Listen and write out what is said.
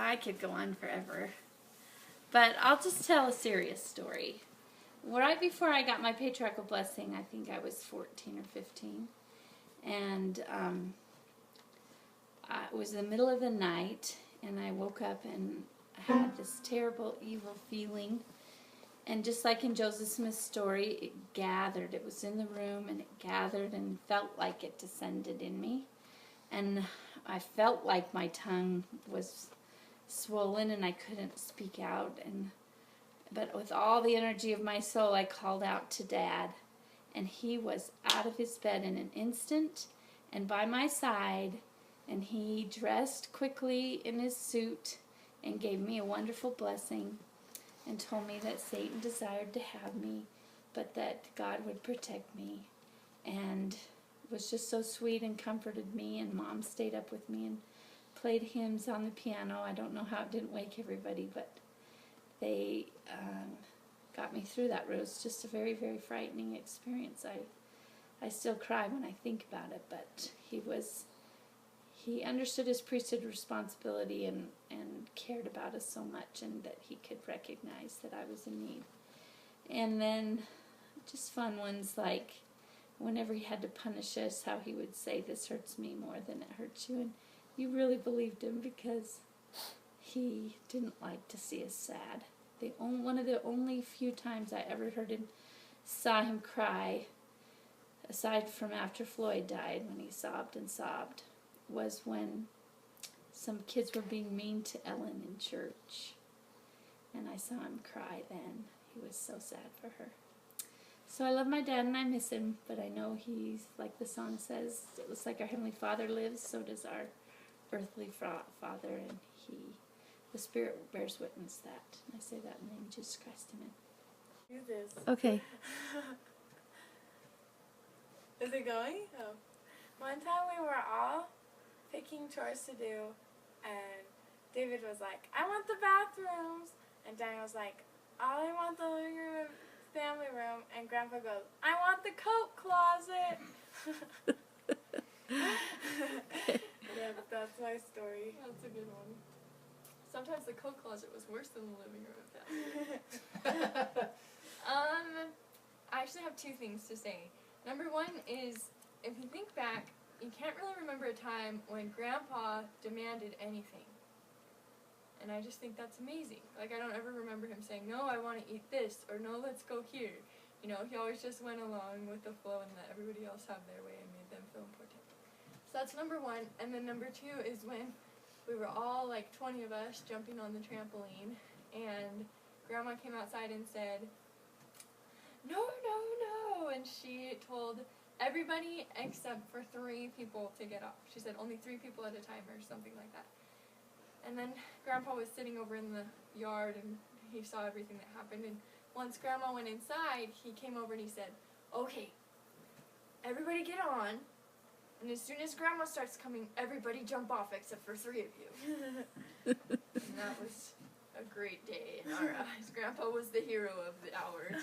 I could go on forever. But I'll just tell a serious story. Right before I got my patriarchal blessing, I think I was 14 or 15. And it was the middle of the night, and I woke up and I had this terrible, evil feeling. And just like in Joseph Smith's story, it gathered. It was in the room, and it gathered and felt like it descended in me. And I felt like my tongue was swollen and I couldn't speak out. But with all the energy of my soul, I called out to Dad. And he was out of his bed in an instant and by my side. And he dressed quickly in his suit and gave me a wonderful blessing and told me that Satan desired to have me, but that God would protect me. And it was just so sweet and comforted me. And Mom stayed up with me and played hymns on the piano. I don't know how it didn't wake everybody, but they got me through that. It was just a very, very frightening experience. I still cry when I think about it, but he understood his priesthood responsibility and cared about us so much, and that he could recognize that I was in need. And then just fun ones like whenever he had to punish us, how he would say, "This hurts me more than it hurts you." And you really believed him because he didn't like to see us sad. One of the only few times I ever saw him cry, aside from after Floyd died, when he sobbed and sobbed, was when some kids were being mean to Ellen in church. And I saw him cry then. He was so sad for her. So I love my dad and I miss him, but I know he's, like the song says, it was like our Heavenly Father lives, so does our earthly Father, and the Spirit bears witness that. And I say that in the name of Jesus Christ, amen. Do this. Okay. Is it going? Oh. One time we were all picking chores to do, and David was like, "I want the bathrooms," and Daniel was like, "I want the living room, family room," and Grandpa goes, "I want the coat closet." Yeah, but that's my story. That's a good one. Sometimes the coat closet was worse than the living room of family. I actually have two things to say. Number one is, if you think back, you can't really remember a time when Grandpa demanded anything. And I just think that's amazing. Like, I don't ever remember him saying, "No, I want to eat this," or "No, let's go here." You know, he always just went along with the flow and let everybody else have their way and made them feel important. So that's number one. And then number two is when we were all, like 20 of us, jumping on the trampoline, and Grandma came outside and said, "No, no, no," and she told everybody except for 3 people to get off. She said only 3 people at a time or something like that. And then Grandpa was sitting over in the yard, and he saw everything that happened, and once Grandma went inside, he came over and he said, "Okay, everybody get on, and as soon as Grandma starts coming, everybody jump off except for 3 of you." And that was a great day in our eyes. Grandpa was the hero of the hour.